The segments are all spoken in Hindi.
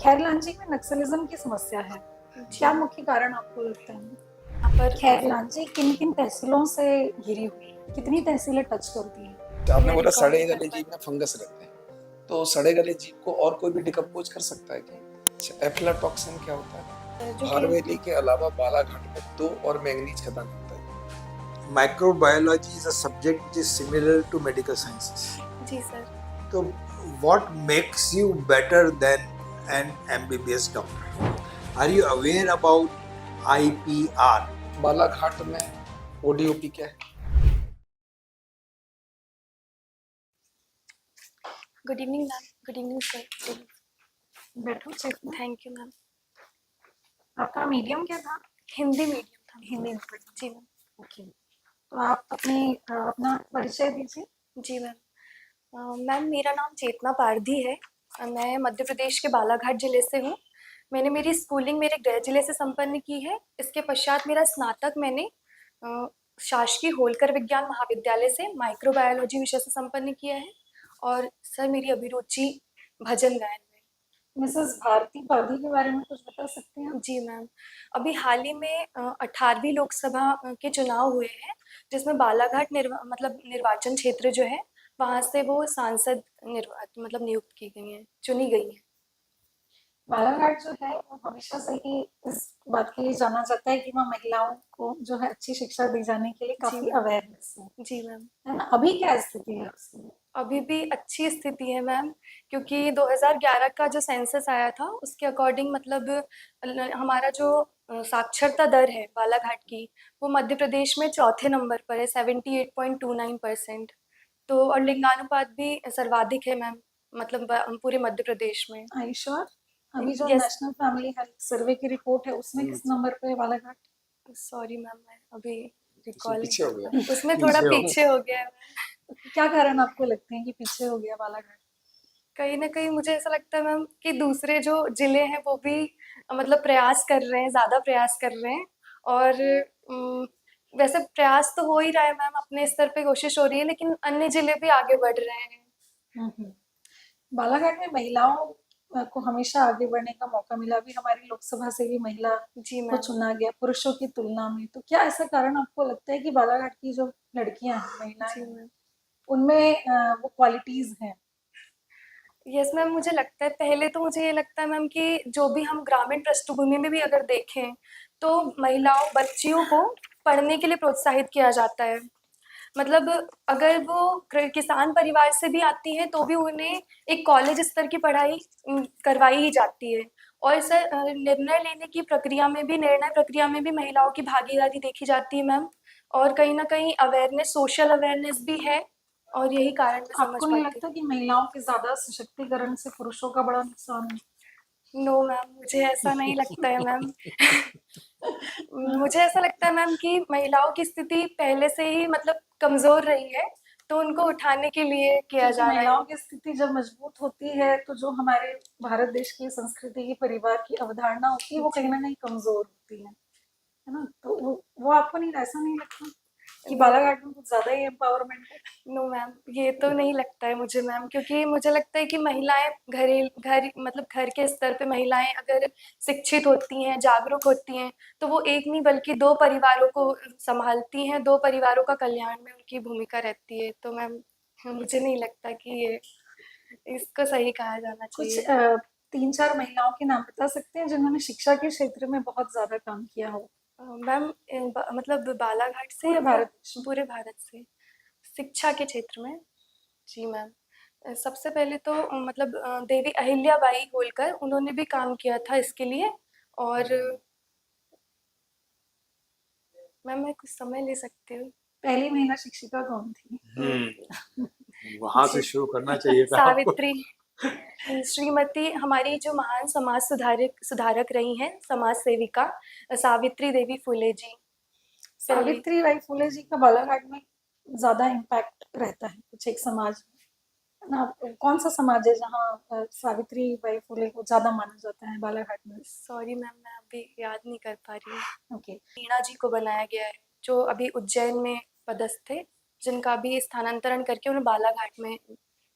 खैरलांजी में नक्सलिज्म की समस्या है। क्या मुख्य कारण आपको लगता है? यहाँ पर खैरलांजी किन किन तहसीलों से घिरी हुई है? कितनी तहसीलें टच करती हैं? तो आपने मैं बोला recall सड़े नहीं कर गले पाई। जीभ में फंगस रहते हैं, तो सड़े गले जीभ को और कोई भी डिकम्पोज कर सकता है क्या? एफ्लाटॉक्सिन क्या होता है? जो कि भारवेली के अलावा बालाघाट में 2 और मैंगनीज खदान होता है। Microbiology is a subject which is similar to medical sciences. जी sir. So, what makes you better than an MBBS doctor? Are you aware about IPR? Balaghat में ओडीओपी क्या है? Good evening ma'am. Good evening sir. बैठो चेक में। Thank you ma'am. आपका मीडियम क्या था? हिंदी मीडियम था। हिंदी में। जी मैम। ओके, तो आप अपना परिचय दीजिए। जी मैम। मैम मेरा नाम चेतना पारधी है। मैं मध्य प्रदेश के बालाघाट जिले से हूँ। मैंने मेरी स्कूलिंग मेरे गृह जिले से संपन्न की है। इसके पश्चात मेरा स्नातक मैंने शासकीय होलकर विज्ञान महाविद्यालय से माइक्रोबायोलॉजी विषय से संपन्न किया है। और सर मेरी अभिरुचि भजन गायन में। मिसेस भारती पारधी के बारे में कुछ बता सकते हैं? जी मैम। अभी हाल ही में 18वीं लोकसभा के चुनाव हुए हैं, जिसमें बालाघाट मतलब निर्वाचन क्षेत्र जो है वहाँ से वो सांसद मतलब नियुक्त की गई हैं, चुनी गई हैं। बालाघाट जो है वो हमेशा से ही इस बात के लिए जाना जाता है कि वहाँ महिलाओं को जो है अच्छी शिक्षा दी जाने के लिए काफी मैम। अवेयरनेस है। जी मैम। है ना? अभी क्या स्थिति है उसकी? अभी भी अच्छी स्थिति है मैम, क्योंकि 2011 का जो सेंसस आया था उसके अकॉर्डिंग मतलब हमारा जो साक्षरता दर है बालाघाट की, वो मध्य प्रदेश में चौथे नंबर पर है, 78.29%। तो और लिंगानुपात भी सर्वाधिक है मैम, मतलब पूरे मध्य प्रदेश में। Are you sure? अभी जो yes. National family health survey की रिपोर्ट है उसमें किस नंबर पे है बालाघाट? सॉरी मैम, मैं अभी उसमें रिकॉल पीछे हो गया। उसमें थोड़ा पीछे हो गया है। क्या कारण आपको लगते हैं कि पीछे हो गया बालाघाट? कहीं न कहीं मुझे ऐसा लगता है मैम कि दूसरे जो ज़िले हैं वो भी मतलब प्रयास कर रहे हैं, ज़्यादा प्रयास कर रहे हैं। और वैसे प्रयास तो हो ही रहा है मैम, अपने स्तर पे कोशिश हो रही है, लेकिन अन्य ज़िले भी आगे बढ़ रहे हैं। हम्म। बालाघाट में महिलाओं को हमेशा आगे बढ़ने का मौका मिला। अभी हमारी लोकसभा से भी महिला जी को मैम। चुना गया पुरुषों की तुलना में। तो क्या ऐसा कारण आपको लगता है कि बालाघाट की जो लड़कियां हैं, महिलाएं जी हैं, मैम। उनमें वो क्वालिटीज हैं? यस मैम, मुझे लगता है पहले तो मुझे ये लगता है मैम कि जो भी हम ग्रामीण पृष्ठभूमि में भी अगर देखें, तो महिलाओं, बच्चियों को पढ़ने के लिए प्रोत्साहित किया जाता है। मतलब अगर वो किसान परिवार से भी आती हैं तो भी उन्हें एक कॉलेज स्तर की पढ़ाई करवाई ही जाती है। और सर निर्णय लेने की प्रक्रिया में भी, निर्णय प्रक्रिया में भी महिलाओं की भागीदारी देखी जाती है मैम। और कहीं न कहीं अवेयरनेस, सोशल अवेयरनेस भी है, और यही कारण मैं समझ आपको नहीं पाती लगता कि महिलाओं के ज्यादा सशक्तिकरण से पुरुषों का बड़ा नुकसान है? हूँ। नो मैम, मुझे ऐसा नहीं लगता है मैम। मुझे ऐसा लगता है मैम कि महिलाओं की स्थिति पहले से ही मतलब कमज़ोर रही है, तो उनको उठाने के लिए किया क्योंकि जा रहा है। महिलाओं की स्थिति जब मजबूत होती है तो जो हमारे भारत देश की संस्कृति की परिवार की अवधारणा होती है वो कहीं ना कहीं कमजोर होती है ना? तो वो आपको नहीं, ऐसा नहीं लगता कि बालाघाट में कुछ ज्यादा ही एम्पावरमेंट है? नो मैम, ये तो नहीं लगता है मुझे मैम, क्योंकि मुझे लगता है कि महिलाएँ घर मतलब घर के स्तर पे महिलाएँ अगर शिक्षित होती हैं, जागरूक होती हैं, तो वो एक नहीं बल्कि 2 परिवारों को सँभालती हैं, 2 परिवारों का कल्याण में उनकी भूमिका रहती है। तो मैम मुझे नहीं लगता कि ये इसको सही कहा जाना कुछ चाहिए। 3-4 महिलाओं के नाम बता सकते हैं जिन्होंने शिक्षा के क्षेत्र में बहुत ज्यादा काम किया हो? मैम मतलब बालाघाट से पूरे या फिर भारत देश में? पूरे भारत से? शिक्षा के क्षेत्र में? जी मैम। सबसे पहले तो मतलब देवी अहिल्याबाई होलकर, उन्होंने भी काम किया था इसके लिए। और मैम मैं कुछ समय ले सकती हूँ? पहली महिला शिक्षिका कौन थी? वहां से जी, शुरू करना चाहिए था आपको। सावित्री। श्रीमती, हमारी जो महान समाज सुधारक सुधारक रही हैं, समाज सेविका सावित्री देवी फुले जी। पहली। सावित्रीबाई फुले जी का बालाघाट में ज्यादा इम्पैक्ट रहता है कुछ एक समाज में, है ना? कौन सा समाज है जहाँ सावित्रीबाई फुले को ज्यादा माना जाता है बालाघाट में? सॉरी मैम, मैं अभी याद नहीं कर पा रही हूँ। ओके। मीणा जी को बनाया गया है, जो अभी उज्जैन में पदस्थ थे, जिनका भी स्थानांतरण करके उन्हें बालाघाट में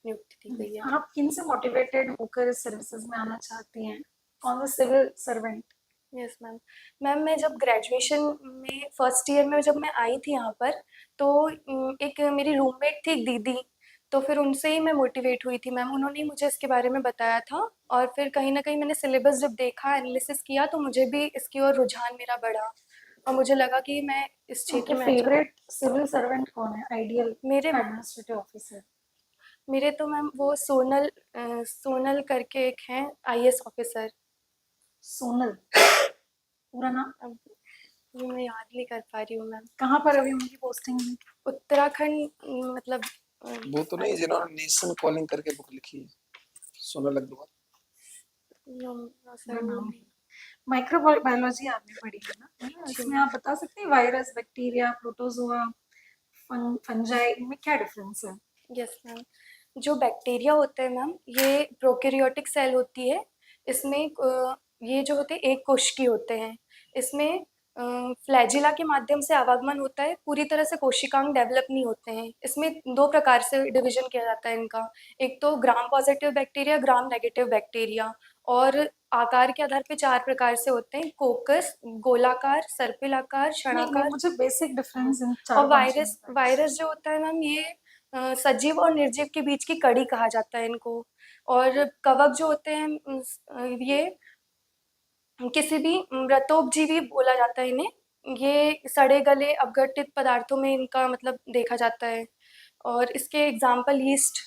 नियुक्ति दी गई है। आप किन से मोटिवेटेड होकर इस सर्विसेज में आना चाहती हैं? On the civil servant. Yes ma'am. Ma'am मैं जब ग्रेजुएशन में फर्स्ट ईयर में जब मैं आई थी यहाँ पर, तो एक मेरी रूममेट थी, एक दीदी, तो फिर उनसे ही मैं मोटिवेट हुई थी मैम। उन्होंने ही मुझे इसके बारे में बताया था, और फिर कहीं न कहीं मैंने सिलेबस जब देखा, एनालिसिस किया, तो मुझे भी इसकी ओर रुझान मेरा बढ़ा, और मुझे लगा कि मैं इस क्षेत्र आपके में अच्छा। फेवरेट सिविल सर्वेंट कौन है, आइडियल मेरे एडमिनिस्ट्रेटिव ऑफिसर? मेरे तो मैम वो सोनल करके एक हैं आईएएस ऑफिसर। सोनल, पूरा नाम? अब ये मैं याद नहीं कर पा रही हूँ मैम। कहाँ पर अभी उनकी पोस्टिंग है? उत्तराखंड, मतलब वो तो नहीं जिन्होंने नेशन कॉलिंग करके बुक लिखी है, Sonal Agarwal. No no sir, पूरा वो नाम? नहीं। माइक्रोबायोलॉजी आपने पढ़ी है ना? जी इसमें आप बता सकते हैं वायरस, बैक्टीरिया, प्रोटोजोआ, फंजाई, इनमें क्या डिफरेंस है? Yes ma'am. जो बैक्टीरिया होते हैं मैम, ये प्रोकैरियोटिक सेल होती है। इसमें ये जो होते हैं एक कोशिकीय होते हैं। इसमें फ्लैजिला के माध्यम से आवागमन होता है, पूरी तरह से कोशिकांग डेवलप नहीं होते हैं। इसमें 2 प्रकार से डिवीज़न किया जाता है इनका। एक तो Gram positive bacteria, Gram negative bacteria, और आकार के आधार पे 4 प्रकार से होते हैं: कोकस, गोलाकार, सर्पिलाकार, नहीं नहीं, शणाकार। मुझे बेसिक डिफरेंस इन और चारों पांचों में वायरस बताइए। वायरस जो होता है मैम, ये सजीव और निर्जीव के बीच की कड़ी कहा जाता है इनको। और कवक जो होते हैं, ये किसी भी मृतोपजीवी बोला जाता है इन्हें। ये सड़े गले अपघटित पदार्थों में इनका मतलब देखा जाता है, और इसके एग्जाम्पल यीस्ट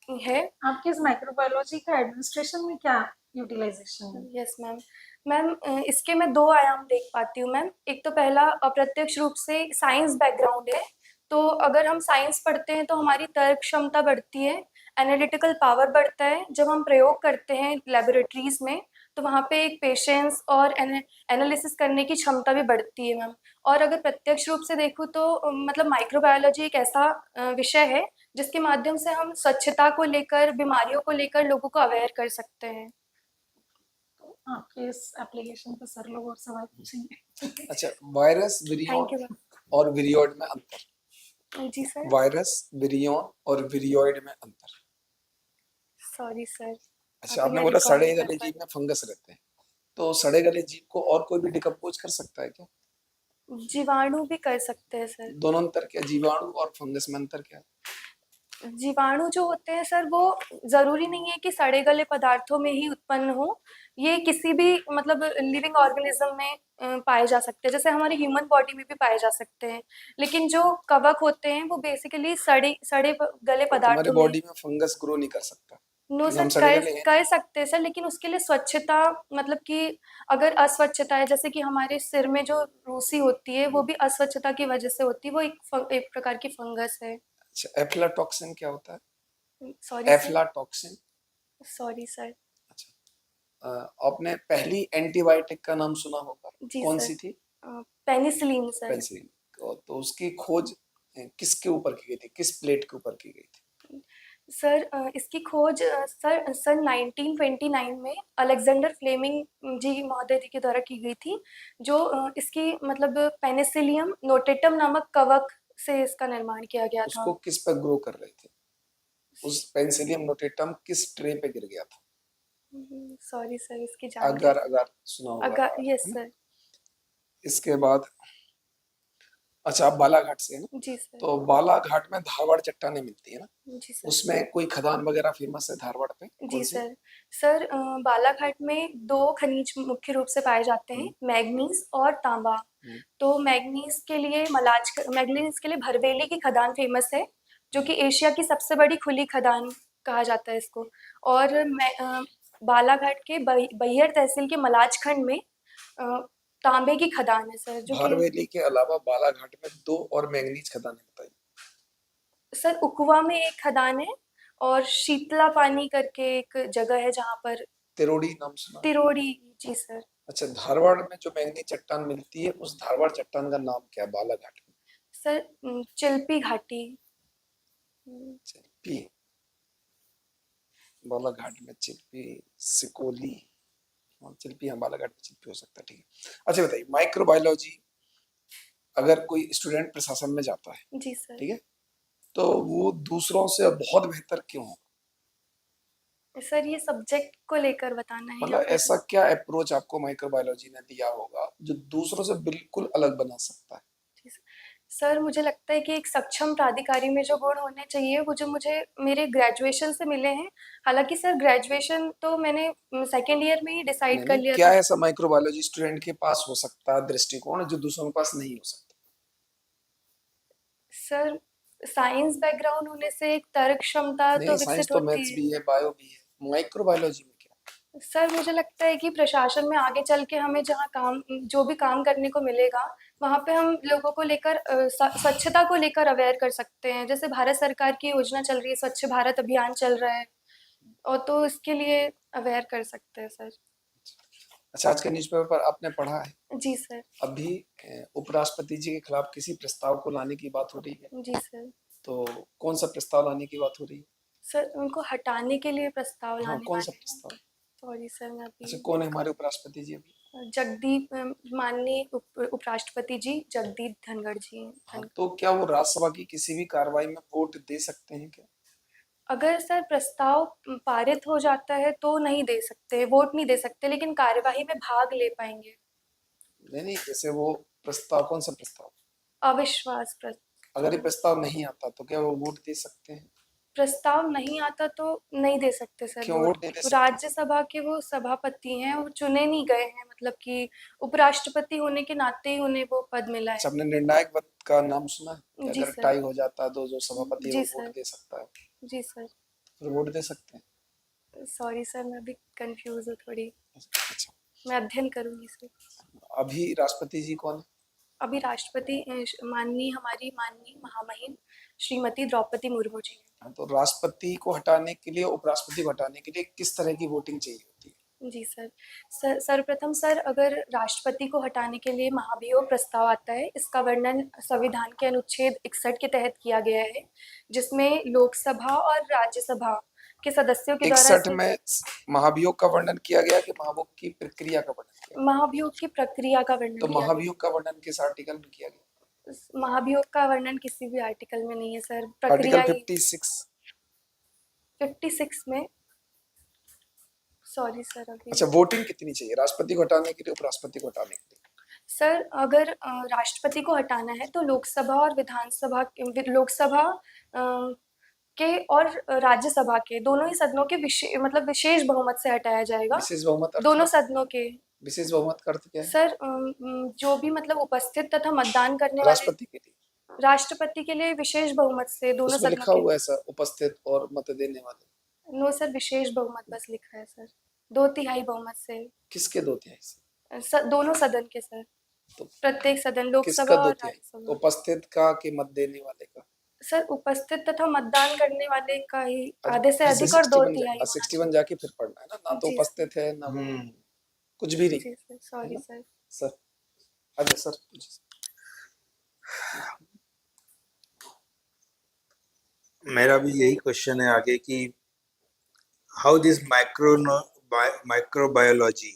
है। आपके इस माइक्रोबायोलॉजी का एडमिनिस्ट्रेशन में क्या यूटिलाइजेशन है? Yes ma'am. मैम इसके मैं 2 आयाम देख पाती हूँ मैम। एक तो पहला अप्रत्यक्ष रूप से साइंस बैकग्राउंड है, तो अगर हम साइंस पढ़ते हैं तो हमारी तर्क क्षमता बढ़ती है, एनालिटिकल पावर बढ़ता है। जब हम प्रयोग करते हैं लैबोरेटरीज़ में, तो वहाँ पे एक पेशेंस और एनालिसिस करने की क्षमता भी बढ़ती है मैम। और अगर प्रत्यक्ष रूप से देखूँ तो मतलब माइक्रोबायोलॉजी एक ऐसा विषय है जिसके माध्यम से हम स्वच्छता को लेकर, बीमारियों को लेकर लोगों को अवेयर कर सकते हैं। आपके इस एप्लीकेशन पे सर लोग और सवाल पूछेंगे। अच्छा, virus, thank you virion ma'am. और विरियोइड में अंतर। जी सर। वायरस, विरियन और विरियोइड में अंतर। Sorry sir. अच्छा, अभी आपने मैं बोला रिकॉल सड़े नहीं कर गले पा जीव में फंगस रहते हैं, तो सड़े गले जीव को और कोई भी डिकम्पोज कर सकता है क्या? रही। जीवाणु भी कर सकते हैं सर। दोनों अंतर क्या, जीवाणु और फंगस में अंतर क्या है? जीवाणु जो होते हैं सर, वो ज़रूरी नहीं है कि सड़े गले पदार्थों में ही उत्पन्न हो। ये किसी भी मतलब लिविंग ऑर्गेनिज्म में पाए जा सकते हैं, जैसे हमारी ह्यूमन बॉडी में भी पाए जा सकते हैं। लेकिन जो कवक होते हैं वो बेसिकली सड़े सड़े गले तो तुम्हारी पदार्थों में। बॉडी में फंगस ग्रो नहीं कर सकता नो क्योंकि सर, हम सड़े कर गले हैं। कर सकते हैं सर, लेकिन उसके लिए स्वच्छता, मतलब कि अगर अस्वच्छता है, जैसे कि हमारे सिर में जो रूसी होती है, वो भी अस्वच्छता की वजह से होती है। वो एक प्रकार की फंगस है। अच्छा, एफ्लाटॉक्सिन क्या होता सॉरी है? सर। एफ्लाटॉक्सिन। Sorry sir. अच्छा, आपने पहली एंटीबायोटिक का नाम सुना होगा, जी कौन सर। सी थी? Penicillin sir. पेनिसिलिन। तो उसकी खोज किसके ऊपर की गई थी, किस प्लेट के ऊपर की गई थी? सर इसकी खोज सर सन 1929 में अलेक्जेंडर फ्लेमिंग जी महोदय जी के द्वारा की गई थी, जो इसकी मतलब पेनिसिलियम नोटेटम नामक कवक से इसका निर्माण किया गया था। उसको किस पर ग्रो कर रहे थे? उस पेनिसिलियम नोटेटम किस ट्रे पे गिर गया था? सॉरी सर, इसकी अगर जानकारी। अगर सुना होगा अगर अगर, यस है ना? सर। इसके बाद, अच्छा, आप बालाघाट से है ना? जी सर। तो बालाघाट में धारवाड़ चट्टानें मिलती है ना? जी सर। उसमें कोई खदान वगैरह फेमस है धारवाड़ पे, कौन जी सी? सर। सर बालाघाट में 2 खनिज मुख्य रूप से पाए जाते हैं, मैग्नीज और तांबा। हम्म, तो मैग्नीज के लिए भरवेली की खदान फेमस है, जो कि एशिया की सबसे बड़ी खुली खदान कहा जाता है इसको। और बालाघाट के बैहर तहसील के मलाज खंड में अ, तांबे की खदान है सर, जो कि भारवेली के अलावा बालाघाट में 2 और मैंगनीज खदानें बताई। सर उकुआ में एक खदान है, और शीतला पानी करके एक जगह है जहाँ पर तिरोड़ी नाम सुना है? तिरोड़ी। जी सर। अच्छा, धारवाड़ में जो मैंगनीज चट्टान मिलती है, उस धारवाड़ चट्टान का नाम क्या है बालाघाट में? सर चिल्पी घाटी। चिल्पी। बालाघाट में चिल्पी, सिकोली। हाँ, चिल्पी, हाँ, बालाघाट में चिल्पी हो सकता है, ठीक है। अच्छा बताइए, माइक्रोबायोलॉजी अगर कोई स्टूडेंट प्रशासन में जाता है, जी सर। ठीक है, तो वो दूसरों से बहुत बेहतर क्यों हो? सर ये सब्जेक्ट को लेकर बताना है या मतलब फिर ऐसा क्या अप्रोच आपको माइक्रोबायोलॉजी ने दिया होगा जो दूसरों से बिल्कुल अलग बना सकता है? सर मुझे लगता है कि एक सक्षम प्राधिकारी में जो गुण होने चाहिए वो जो मुझे मेरे ग्रेजुएशन से मिले हैं। हालांकि सर ग्रेजुएशन तो मैंने सेकेंड ईयर में ही डिसाइड नहीं कर नहीं, लिया क्या था। ऐसा माइक्रोबायोलॉजी स्टूडेंट के पास हो सकता है दृष्टिकोण जो दूसरों के पास नहीं हो सकता? सर साइंस बैकग्राउंड होने से एक तर्क क्षमता नहीं, तो साइंस विकसित तो होती मैथ्स है। भी है, बायो भी है, माइक्रोबायोलॉजी में क्या? सर मुझे लगता है कि प्रशासन में आगे चल के हमें जहाँ काम जो भी काम करने को मिलेगा वहाँ पे हम लोगों को लेकर स्वच्छता को लेकर अवेयर कर सकते हैं। जैसे भारत सरकार की योजना चल रही है, स्वच्छ भारत अभियान चल रहा है, और तो इसके लिए अवेयर कर सकते हैं सर। अच्छा, आज के न्यूज़पेपर पर आपने पढ़ा है जी सर। अभी उपराष्ट्रपति जी के खिलाफ किसी प्रस्ताव को लाने की बात हो रही है, जी सर। तो कौन सा प्रस्ताव लाने की बात हो रही है? सर उनको हटाने के लिए प्रस्ताव हाँ, लाने कौन सा वाले हैं। प्रस्ताव? सॉरी सर मैं अच्छा, अभी कौन है हमारे उपराष्ट्रपति जी अभी? जगदीप माननीय उपराष्ट्रपति जी जगदीप धनखड़ जी हैं। हाँ, तो क्या वो राज्यसभा की किसी भी कार्रवाई में वोट दे सकते हैं क्या? अगर सर प्रस्ताव पारित हो जाता है तो नहीं दे सकते, वोट नहीं दे सकते, लेकिन कार्यवाही में भाग ले पाएंगे। नहीं नहीं, जैसे वो प्रस्ताव, कौन सा प्रस्ताव? अविश्वास अगर ये प्रस्ताव। प्रस्ताव नहीं आता तो क्या वो वोट दे सकते हैं? प्रस्ताव नहीं आता तो नहीं दे सकते सर क्यों वोट। वोट नहीं दे सकते? राज्यसभा के वो सभापति हैं, वो चुने नहीं गए हैं, मतलब कि उपराष्ट्रपति होने के नाते ही उन्हें वो पद मिला अच्छा, है। आपने निर्णायक मत का नाम सुना है कि जी अगर सर। टाई हो जाता है तो जो सभापति है जी वो वोट सर। दे सकता है, जी सर। फिर वोट दे सकते हैं? सॉरी सर मैं अभी कंफ्यूज हूँ थोड़ी। अच्छा, मैं अध्ययन करूंगी सर। अभी राष्ट्रपति जी कौन है? अभी राष्ट्रपति हमारी माननीय महामहिम श्रीमती द्रौपदी मुर्मू जी हैं। हाँ, तो राष्ट्रपति को हटाने के लिए, उपराष्ट्रपति को हटाने के लिए किस तरह की वोटिंग चाहिए होती है? जी सर। सर्वप्रथम सर अगर राष्ट्रपति को हटाने के लिए महाभियोग प्रस्ताव आता है, इसका वर्णन संविधान के अनुच्छेद 61 के तहत किया गया है, जिसमें लोकसभा और राज्यसभा के सदस्यों के द्वारा 61 में महाभियोग का वर्णन किया गया कि महाभियोग की प्रक्रिया का वर्णन किया गया? महाभियोग की प्रक्रिया का वर्णन तो किया महाभियोग का वर्णन किस आर्टिकल में किया गया? गया। महाभियोग का वर्णन किसी भी आर्टिकल में नहीं है सर, आर्टिकल प्रक्रिया ही 56। 56 में। सॉरी सर अभी। अच्छा, वोटिंग कितनी चाहिए राष्ट्रपति को हटाने के लिए, उपराष्ट्रपति को हटाने के लिए? सर अगर राष्ट्रपति को हटाना है तो लोकसभा और विधानसभा लोकसभा के और राज्यसभा के दोनों ही सदनों के मतलब विशेष बहुमत से हटाया जाएगा। विशेष बहुमत अर्थ दोनों क्या? सदनों के। विशेष बहुमत का अर्थ क्या है? सर जो भी मतलब उपस्थित तथा मतदान करने वाले राष्ट्रपति के लिए? राष्ट्रपति के लिए विशेष बहुमत से दोनों उसमें सदनों लिखा के। हुआ है सर, उपस्थित और मत देने वाले? नो सर, विशेष बहुमत बस लिखा है सर, 2/3 बहुमत से। किसके 2/3 से? दोनों सदन के सर, तो प्रत्येक सदन, किसका लोकसभा और 2/3? राज्यसभा। उपस्थित का कि मत देने वाले का? सर उपस्थित तथा मतदान करने वाले का ही अच्छा, आधे से फिर अधिक से और 61 2/3 होना 61 जाके फिर पढ़ना है ना, ना तो जी उपस्थित है ना वो कुछ भी नहीं। जी सर, सॉरी सर। सर अच्छा सर, मेरा भी यही क्वेश्चन है आगे कि how this microbiology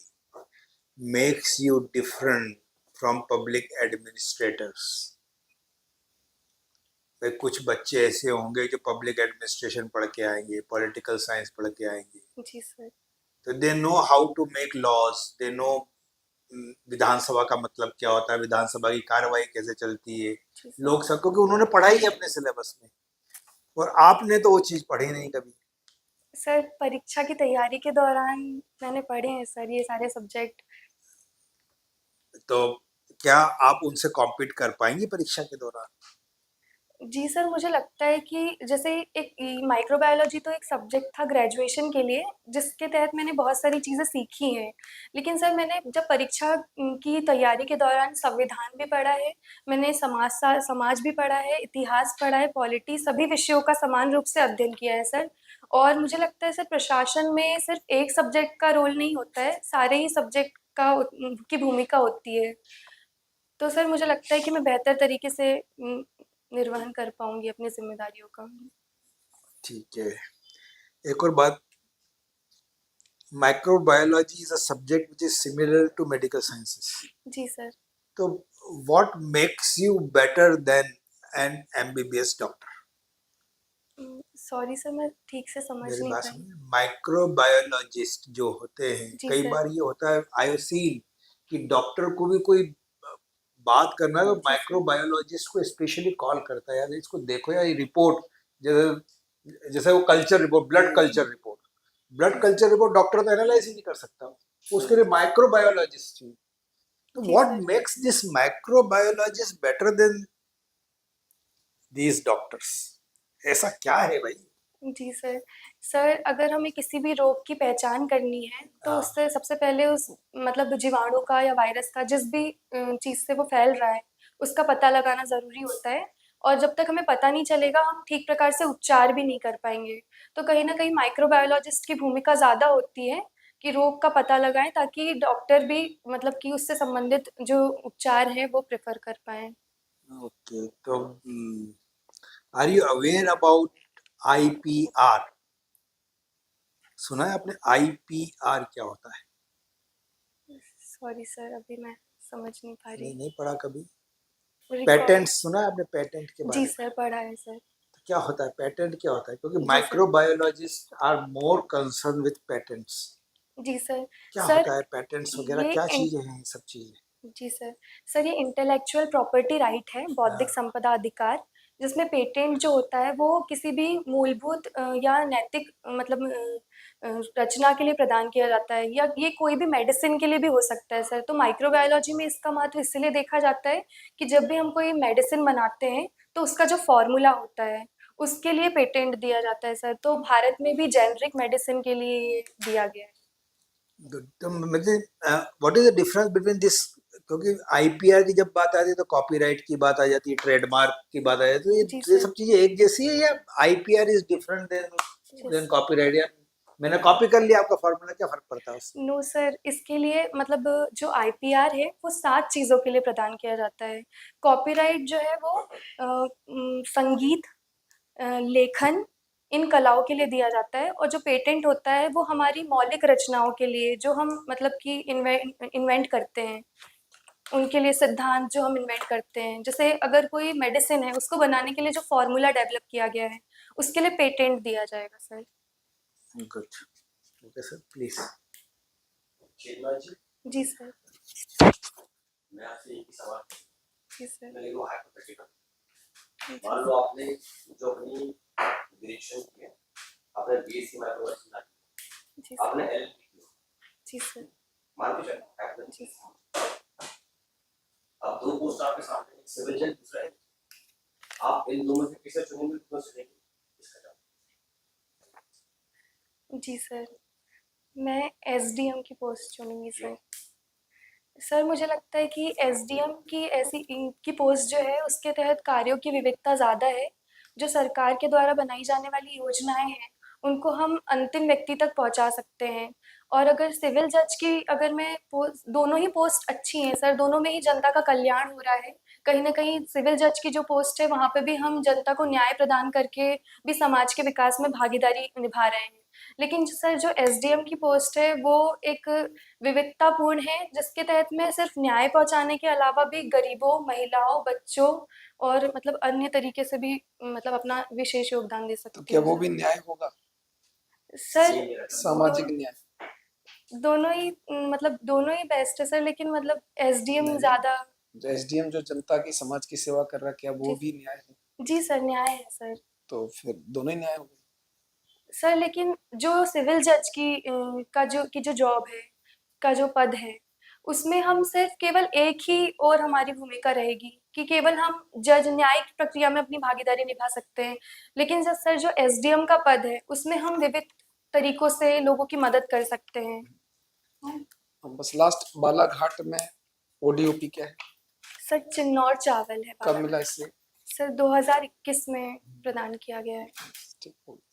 makes you different from public administrators? भाई कुछ बच्चे ऐसे होंगे जो पब्लिक एडमिनिस्ट्रेशन पढ़ के आएंगे, पॉलिटिकल साइंस पढ़ के आएंगे, जी सर। तो they know how to make laws, they know Vidhan Sabha का मतलब क्या होता है, विधानसभा की कार्रवाई कैसे चलती है, जी सर। लोकसभा, क्योंकि उन्होंने पढ़ाई है अपने सिलेबस में, और आपने तो वो चीज पढ़ी नहीं कभी। सर परीक्षा की तैयारी के दौरान मैंने पढ़े हैं सर ये सारे सब्जेक्ट। तो क्या आप उनसे कॉम्पीट कर पाएंगे परीक्षा के दौरान? जी सर, मुझे लगता है कि जैसे एक माइक्रोबायोलॉजी तो एक सब्जेक्ट था ग्रेजुएशन के लिए, जिसके तहत मैंने बहुत सारी चीज़ें सीखी हैं। लेकिन सर मैंने जब परीक्षा की तैयारी के दौरान संविधान भी पढ़ा है, मैंने समाज भी पढ़ा है, इतिहास पढ़ा है, पॉलिटी, सभी विषयों का समान रूप से अध्ययन किया है सर। और मुझे लगता है सर प्रशासन में सिर्फ एक सब्जेक्ट का रोल नहीं होता है, सारे ही सब्जेक्ट की भूमिका होती है। तो सर मुझे लगता है कि मैं बेहतर तरीके से निर्वहन कर पाऊंगी अपनी जिम्मेदारियों का। ठीक है, एक और बात, microbiology is a subject which is similar to medical sciences, जी सर। तो what makes you better than an MBBS doctor? Sorry sir, मैं ठीक से समझ मेरी नहीं बात पाई। सुनिए, माइक्रोबायोलॉजिस्ट जो होते हैं, जी कई सर। बार ये होता है, आई हैव सीन कि डॉक्टर को भी कोई बात करना है तो जी सर। माइक्रोबायोलॉजिस्ट को स्पेशली कॉल करता है, यार इसको देखो यार, ये रिपोर्ट, जैसे जैसे वो culture report, blood culture report doctor तो एनालाइज ही नहीं कर सकता, उसके लिए माइक्रोबायोलॉजिस्ट चाहिए। तो जी what sir. Makes this microbiologist better than these doctors? ऐसा क्या है भाई? जी सर। सर, अगर हमें किसी भी रोग की पहचान करनी है, तो हाँ, उससे सबसे पहले उस मतलब जीवाणु का या वायरस का, जिस भी चीज़ से वो फैल रहा है, उसका पता लगाना ज़रूरी होता है। और जब तक हमें पता नहीं चलेगा, हम ठीक प्रकार से उपचार भी नहीं कर पाएँगे। तो कहीं न कहीं माइक्रोबायोलॉजिस्ट की भूमिका ज़्यादा होती है कि रोग का पता लगाएँ, ताकि डॉक्टर भी मतलब कि उससे संबंधित जो उपचार हैं, वो प्रेफ़र कर पाएँ। ओके, तो are you aware about IPR? सुना है आपने आईपीआर क्या होता है? सॉरी सर, अभी मैं समझ नहीं पा नहीं, रही। नहीं पढ़ा कभी? रिकॉर्ड। पेटेंट सुना है आपने, पेटेंट के जी बारे में? सर, पढ़ा है सर। तो क्या होता है पेटेंट, क्या होता है? क्योंकि जी sir. Microbiologist are more concern with patents. जी सर। क्या सर, होता है पेटेंट्स वगैरह, ये क्या इन चीजें हैं ये सब चीजें? जी सर। सर, ये इंटेलेक्चुअल प्रॉपर्टी राइट है, बौद्धिक हाँ, संपदा अधिकार, जिसमें पेटेंट जो होता है वो किसी भी मूलभूत या नैतिक मतलब रचना के लिए प्रदान किया जाता है, या ये कोई भी मेडिसिन के लिए भी हो सकता है सर। तो माइक्रोबायोलॉजी में इसका महत्व इसलिए देखा जाता है कि जब भी हम कोई मेडिसिन बनाते हैं, तो उसका जो फ़ॉर्मूला होता है, उसके लिए पेटेंट दिया जाता है सर। तो भारत में भी जेनेरिक मेडिसिन के लिए ये दिया गया है। तो मुझे what is the difference between this? क्योंकि आईपीआर की जब बात आती है तो कॉपीराइट की बात आ जाती है, ट्रेडमार्क की बात आ जाती है, जी तो ये सर। सब चीजें एक जैसी है या आईपीआर इज डिफरेंट देन जी। कॉपीराइट? या मैंने कॉपी कर लिया आपका फॉर्मूला, क्या फर्क पड़ता है उससे? नो सर, इसके लिए मतलब जो आईपीआर है वो 7 चीज़ों के लिए प्रदान किया जाता है। कॉपीराइट जो है वो संगीत, लेखन, इन कलाओं के लिए दिया जाता है, और जो पेटेंट होता है वो हमारी मौलिक रचनाओं के लिए, जो हम मतलब कि इन्वेंट करते हैं, उनके लिए सिद्धांत जो हम इन्वेंट करते हैं। जैसे अगर कोई मेडिसिन है, उसको बनाने के लिए जो फ़ॉर्मूला डेवलप किया गया है, उसके लिए पेटेंट दिया जाएगा sir. Good, okay sir, please. Shekhna ji, जी सर। मैं आपसे एक ही सवाल जी सर। मैं लिखूँ हाइपोथेटिकल। जी मान लो आपने जो अपनी ग्रेजुएशन की है, आपने बीएससी माइक्रोबायोलॉजी में जी आपने सर। एलएलबी की, जी सर। मान के चलो जी hypothetical। सर। अब दो पोस्ट आपके सामने, एक सिविल जज, दूसरा है, आप इन दोनों में से किसे चुनेंगे, किसको चुनेंगे? इसका जवाब। जी सर, मैं एसडीएम की पोस्ट चुनूँगी सर। सर, मुझे लगता है कि एसडीएम की ऐसी की पोस्ट जो है, उसके तहत कार्यों की विविधता ज़्यादा है। जो सरकार के द्वारा बनाई जाने वाली योजनाएँ हैं, उनको हम अंतिम व्यक्ति तक पहुँचा सकते हैं। और अगर सिविल जज की अगर मैं पोस्ट, दोनों ही पोस्ट अच्छी हैं सर, दोनों में ही जनता का कल्याण हो रहा है। कहीं न कहीं सिविल जज की जो पोस्ट है, वहाँ पे भी हम जनता को न्याय प्रदान करके भी समाज के विकास में भागीदारी निभा रहे हैं। लेकिन सर, जो एसडीएम की पोस्ट है, वो एक विविधतापूर्ण है, जिसके तहत मैं सिर्फ न्याय पहुंचाने के अलावा भी गरीबों, महिलाओं, बच्चों और मतलब अन्य तरीके से भी मतलब अपना विशेष योगदान दे तो सकती क्या हूँ वो सर। भी न्याय होगा, सर, सेम मेरा जवाब। सामाजिक दो, न्याय? दोनों ही मतलब दोनों ही बेस्ट है सर, लेकिन मतलब एसडीएम नहीं, ज़्यादा। जो एसडीएम जो जनता की समाज की सेवा कर रहा है, क्या वो जी। भी न्याय है? जी सर, न्याय है सर। तो फिर दोनों ही न्याय हो गए। सर, लेकिन जो सिविल जज की जो जॉब है, का जो पद है, उसमें हम सिर्फ केवल एक ही और हमारी भूमिका रहेगी कि केवल हम जज न्यायिक प्रक्रिया में अपनी भागीदारी निभा सकते हैं। लेकिन सर, जो एसडीएम का पद है, उसमें हम विविध तरीकों से लोगों की मदद कर सकते हैं। बस लास्ट, बालाघाट में ओडीओपी क्या है, सर, चिन्नौर चावल है कब बालाघाट। मिला इससे? सर, 2021 में प्रदान किया गया है। ठीक हो गया।